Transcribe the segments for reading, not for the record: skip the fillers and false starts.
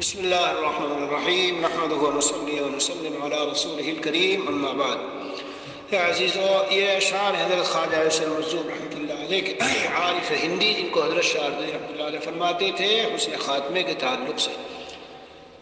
بسم اللہ الرحمن الرحیم نحمدہ ونصلی ونسلم علی رسولہ الکریم اما بعد۔ عزیزو، یہ اشعار حضرت خواجہ حسین مرزوق رحمۃ اللہ علیہ کے عارف ہندی، جن کو حضرت شاہ رضوی رحمۃ اللہ علیہ فرماتے تھے حسن خاتمے کے تعلق سے۔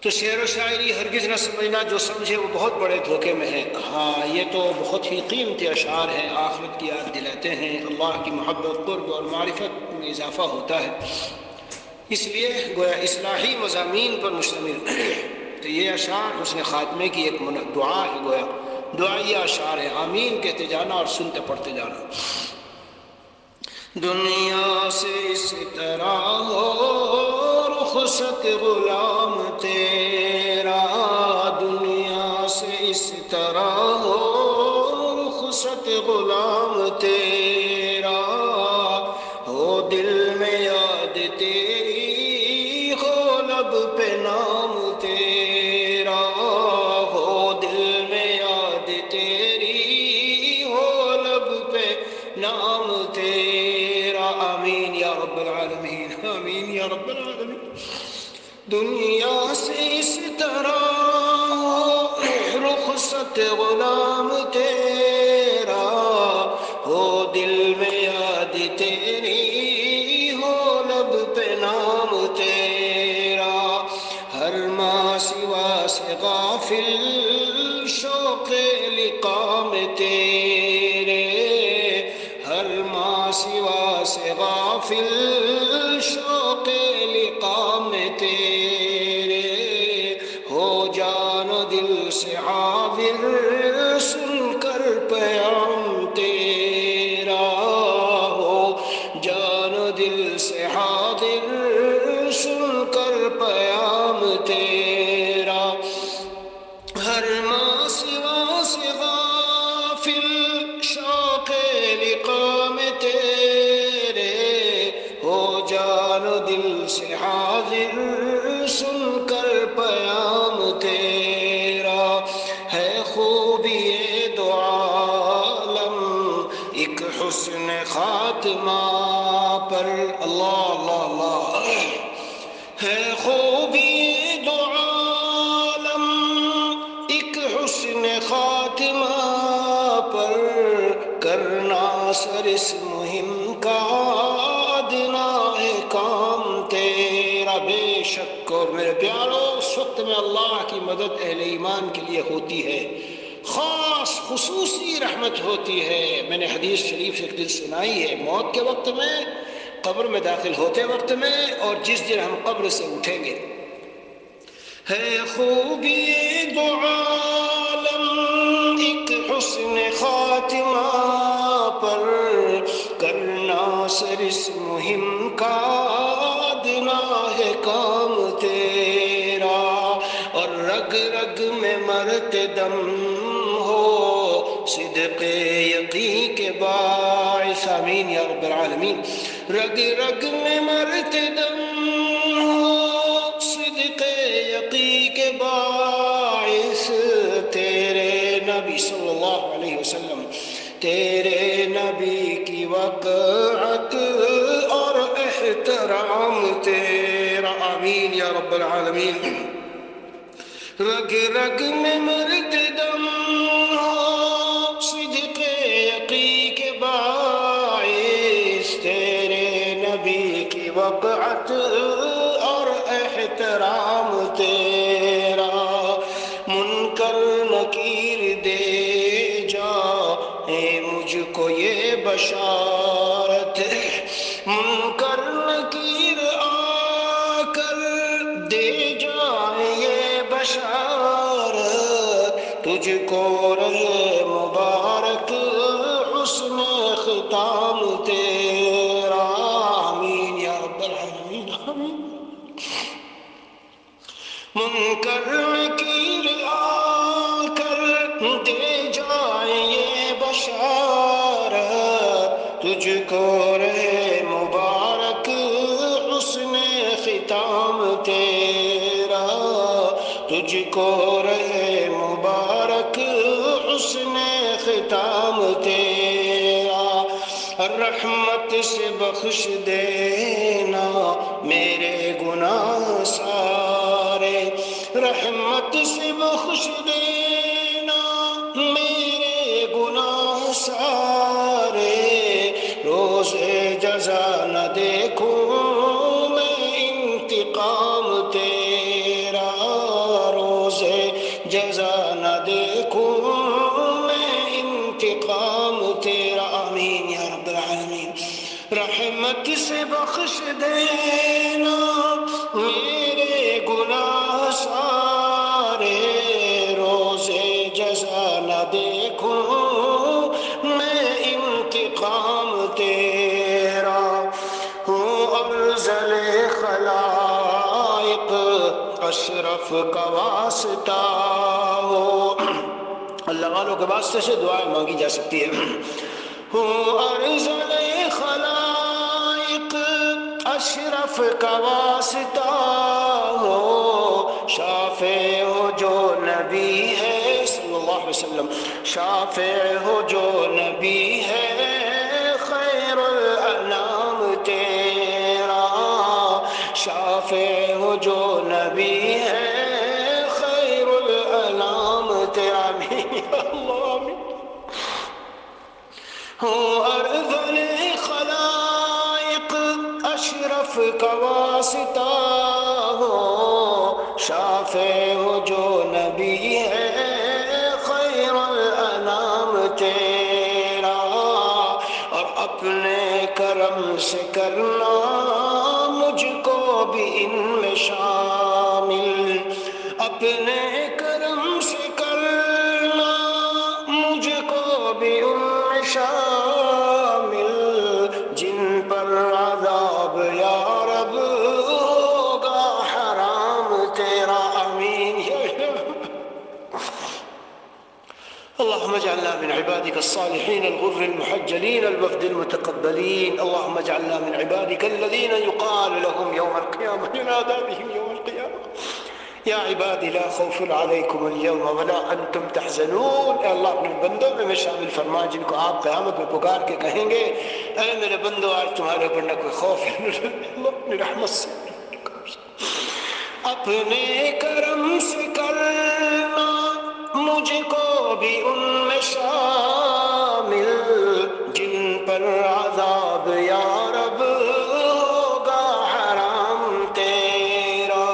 تو شعر و شاعری ہرگز نہ سمجھنا، جو سمجھے وہ بہت بڑے دھوکے میں ہے۔ ہاں، یہ تو بہت ہی قیمتی اشعار ہیں، آخرت کی یاد دلاتے ہیں، اللہ کی محبت، قرب اور معرفت میں اضافہ ہوتا ہے، اس لیے گویا اصلاحی مضامین پر مشتمل۔ تو یہ اشعار حسن خاتمے کی ایک دعا ہے، گویا دعائیہ اشعار ہے، آمین کہتے جانا اور سنتے پڑھتے جانا۔ دنیا سے اس طرح ہو رخصت غلام تیرا، دنیا سے اس طرح ہو رخصت غلام تیرا، ہو دل میں یاد تیری، ہو لب پہ نام تیرا، ہو دل میں یاد تیری، ہو لب پہ نام تیرا، آمین یا رب العالمین، آمین یا رب العالمین۔ دنیا سے اس طرح ہو رخصت غلام تیرا، ہو دل میں یاد تیری، ہو لب پہ نام تیرا، ہر ماں سوا سے غافل شوق لقاء میں تیرے، ہر ماں سوا سے غافل شوق لقاء میں تیرے، ہو جان و دل سے عابر سن کر پیام تیرا، ہو جان و دل سے حاضر سن کر پیام تیرا، ہر ماں سوا سے غافل شوق لقاء میں تیرے، ہو جان و دل سے حاضر سن کر پیام تیرا، ہے خوبی دو عالم ایک حسن خاتمہ پر، اللہ اللہ اللہ، ہے خوبی دو عالم ایک حسن خاتمہ پر، کرنا سر اس مہم کا ادنا ہے کام تیرا، بے شک اور میرے پیارو، اس وقت میں اللہ کی مدد اہل ایمان کے لیے ہوتی ہے، خاص خصوصی رحمت ہوتی ہے۔ میں نے حدیث شریف سے ایک دن سنائی ہے، موت کے وقت میں، قبر میں داخل ہوتے وقت میں، اور جس دن ہم قبر سے اٹھیں گے، ہے خوبی دو عالم ایک حسن خاتمہ پر، کرنا سر اس مہم کا ادنا ہے کام تیرا، اور رگ رگ میں مرتے دم ہو صدق یقین کے باعث، آمین یا رب العالمین۔ رگ رگ میں مرتے دم ہو صدق یقین کے باعث، تیرے نبی صلی اللہ علیہ وسلم، تیرے نبی کی وقعت اور احترام تیرا، آمین یا رب العالمین۔ رگ رگ میں مرتے دم ہو صدق یقین کے باعث، تیرے نبی کی وقعت اور احترام تیرا، منکر نکیر دے جا اے مجھ کو یہ بشارت، منکر نکیر آ کر دے جائے یہ بشارت، تجھ کو رہے مبارک حسن ختام تیرا، آمین یا رب العالمین، آمین۔ منکر نکیر آ کر دے جائے یہ بشارت، تجھ کو رہے مبارک حسن ختام تیرا، تجھ کو رہے مبارک حسن ختام تیرا، رحمت سے بخش دینا میرے گناہ سارے، رحمت سے بخش دینا میرے گناہ سارے، روز جزا نہ دیکھوں میں انتقام تیرا، روز جزا نہ دیکھوں میں انتقام تیرا، آمین یا رب العالمین۔ رحمت سے بخش دینا میرے گناہ سارے، روز جزا نہ دیکھوں میں انتقام تیرا، ہوں افضل خلائق اشرف کا واسطہ ہو، اللہ والوں کے واسطے سے دعائیں مانگی جا سکتی ہے۔ ہوں افضل خلائق اشرف کا واسطہ ہو، شافع ہو جو نبی ہے صلی اللہ علیہ وسلم، شافع ہو جو نبی ہے خیر الانام تیرا، شافع ہو جو نبی ہے خیر الانام تیرا، آمین یا اللہ آمین۔ ہوں ارذل خلائق اشرف کا واسطہ ہو، شافع ہو جو نبی ہے خیر الانام تیرا، اور اپنے کرم سے کرنا مجھ کو بھی ان میں شامل، اپنے کرم سے کرنا مجھ کو بھی ان میں شامل، جن پر عذاب یا رب ہوگا حرام تیرا، آمین یا رب۔ اللهم اجعلنا من عبادك الصالحين الغر المحجلين الوفد المتقبلين، اللهم اجعلنا من عبادك الذين يقال لهم يوم القيامة ينادى بهم يوم القيامة یا عبادی لا خوف علیکم اليوم ولا انتم تحزنون، اے اللہ اپنے بندوں میں شامل فرما جن کو آپ قیامت میں پکار کے کہیں گے اے میرے بندو آج تمہارے اوپر نہ کوئی خوف ہے، اللہ اپنی رحمت سے اپنے کرم سے کرنا مجھ کو بھی ان میں شامل، جن پر عذاب یا رب ہوگا حرام تیرا،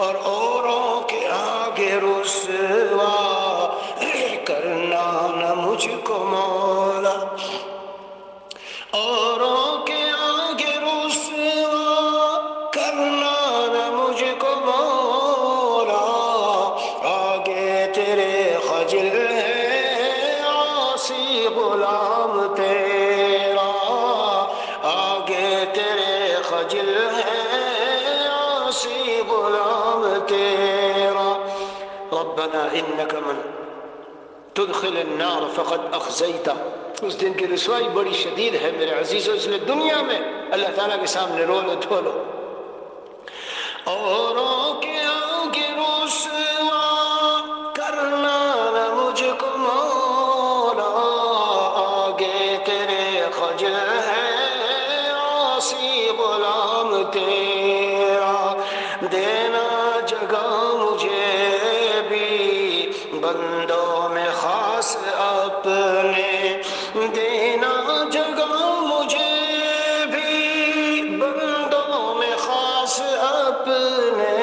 اور اوروں کے آگے رسوا کرنا نہ مجھ کو مولا، اوروں کے آگے رسوا کرنا نہ مجھ کو مولا، آگے تیرے خجل ہے عاصی غلام تیرا، آگے تیرے خجل ہے عاصی غلام تیرا، ربنا انک من تدخل النار فقد اخزیتہ، اس دن کی رسوائی بڑی شدید ہے میرے عزیزو، اس لیے دنیا میں اللہ تعالیٰ کے سامنے رو لو دھو لو، اوروں کے آگے رسوا کرنا نہ مجھ کو مولا، آگے تیرے خجل ہے عاصی غلام تیرا، دینا جگہ مجھے بھی بندوں میں خاص اپنے، دینا جگہ مجھے بھی بندوں میں خاص اپنے،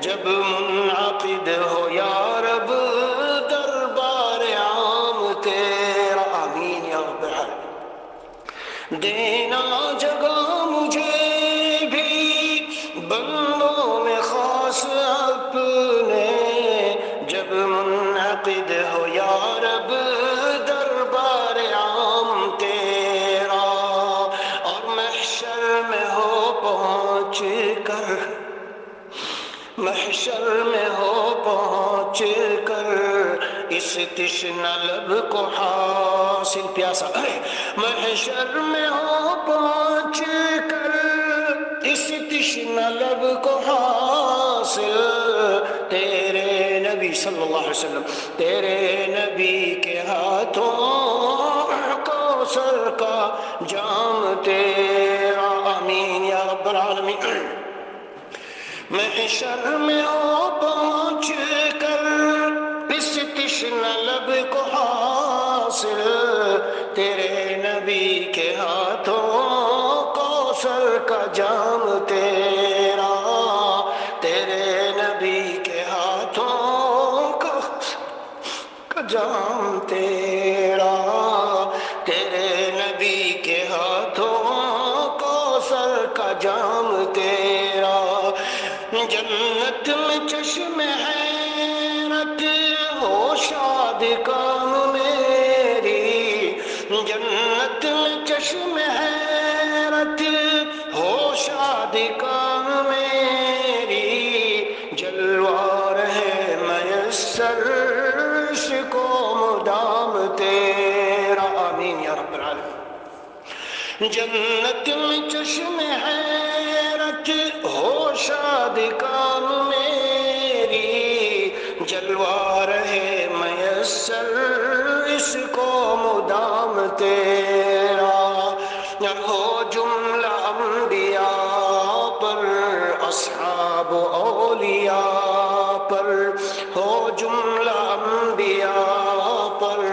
جب منعقد ہو یا رب دربار عام تیرا، آمین یا رب العالمین، دینا جگہ مجھے بھی بندوں میں خاص اپنے، جب منعقد ہو یا رب دربار عام تیرا، اور محشر میں ہو پہنچ کر، محشر میں ہو پہنچ کر اس تشنہ لب کو حاصل، پیاسا محشر میں ہو پہنچ کر اس تشنہ لب کو حاصل، تیرے نبی صلی اللہ علیہ وسلم، تیرے نبی کے ہاتھوں کوثر کا جام تیرا، آمین یا رب العالمین۔ محشر میں ہو پہنچ کر اس تشنہ لب کو حاصل، تیرے نبی کے ہاتھوں کوثر کا جام تیرا، تیرے نبی کے ہاتھوں کا جام تیرا، تیرے نبی کے ہاتھوں کوثر کا جام تیرا، جنت میں چشم حیرت ہو شاد کام میری، جنت میں چشم حیرت ہو شاد کام میری، جلوہ رہے میسر عشق و مدام تیرا، آمین یا رب العالمین۔ جنت میں چشم حیرت ہو شاد کام میری، جلوہ رہے میسر عشق و مدام تیرا، ہو جملہ انبیاء پر اصحاب اولیاء پر، ہو جملہ انبیاء پر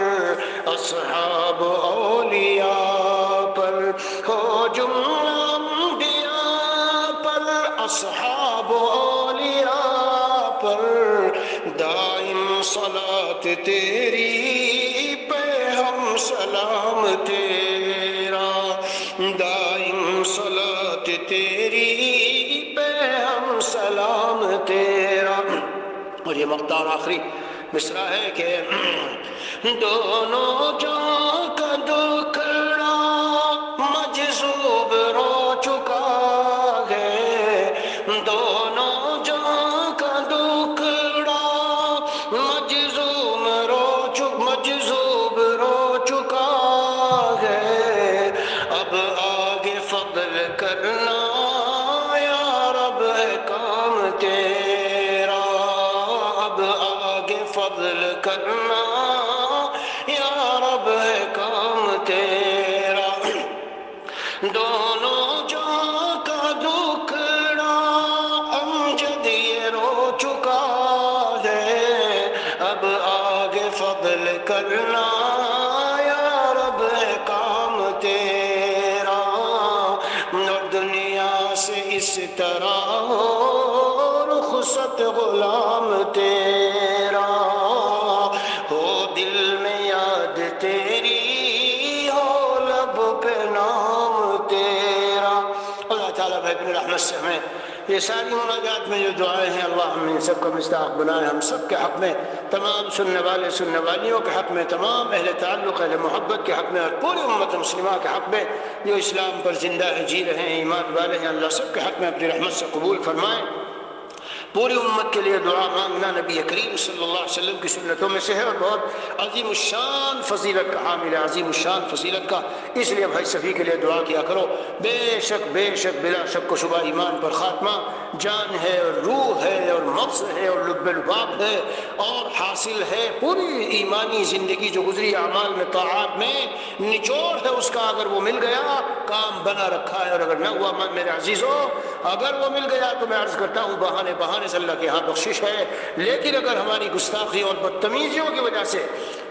اصحاب اولیاء پر، ہو جملہ انبیاء پر اصحاب اولیاء پر، دائم صلاۃ تیری پہ ہم سلام تیرا، دائم صلاۃ تیری پہ ہم سلام تیرا۔ اور یہ مختار آخری مصرع ہے کہ دونوں جہاں کا دکھڑا مجذوب رو چکا ہے، دونوں جہاں کا دکھڑا مجذوب رو چکا ہے، اب آگے فضل کرنا یا رب ہے کام تیرا، اب آگے فضل کرنا یا رب ہے کام تیرا، دونوں جہاں کا دکھڑا امجد یہ رو چکا ہے، اب آگے فضل کرنا یا رب ہے کام تیرا، اور دنیا سے اس طرح ہو رخصت غلام تیرا، ہو دل میں یاد تیری ہو لب پہ نام تیرا۔ اللہ تعالیٰ اپنی رحمت سے ہمیں یہ ساری مناجات میں جو دعائیں ہیں اللہ ہم ان سب کو مصداق بنائے، ہم سب کے حق میں، تمام سننے والے سننے والیوں کے حق میں، تمام اہل تعلق اہل محبت کے حق میں، اور پوری امت مسلمہ کے حق میں جو اسلام پر زندہ ہے، جی رہے ہیں، ایمان والے ہیں، اللہ سب کے حق میں اپنی رحمت سے قبول فرمائے۔ پوری امت کے لیے دعا مانگنا نبی کریم صلی اللہ علیہ وسلم کی سنتوں میں سے ہے، اور بہت عظیم الشان فضیلت کا حامل ہے، عظیم الشان فضیلت کا، اس لیے بھائی سبھی کے لیے دعا کیا کرو۔ بے شک بلا شک و شبہ ایمان پر خاتمہ جان ہے اور روح ہے اور مغز ہے اور لب لباب ہے اور حاصل ہے پوری ایمانی زندگی جو گزری اعمال میں طاعات میں، نچوڑ ہے اس کا، اگر وہ مل گیا کام بنا رکھا ہے، اور اگر نہ ہوا میرے عزیزو، اگر وہ مل گیا تو میں عرض کرتا ہوں بہانے سے اللہ کے ہاں بخشش ہے، لیکن اگر ہماری گستاخی اور بدتمیزیوں کی وجہ سے،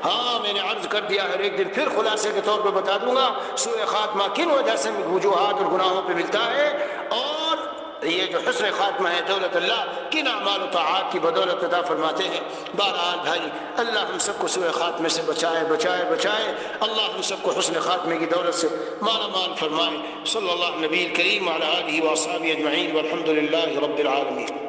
ہاں میں نے عرض کر دیا ہے، ایک دن پھر خلاصے کے طور پہ بتا دوں گا سوء خاتمہ کن وجہ سے وجوہات اور گناہوں پہ ملتا ہے، اور یہ جو حسن خاتمہ ہے دولت اللہ کن اعمال و طاعات کی بدولت عطا فرماتے ہیں۔ بہرحال بھائی اللہ ہم سب کو سوء خاتمے سے بچائے، اللہ ہم سب کو حسن خاتمے کی دولت سے مالا مال فرمائے۔ صلی اللہ نبی کریم وعلی آلہ واصحابہ اجمعین والحمد للہ رب العالمین۔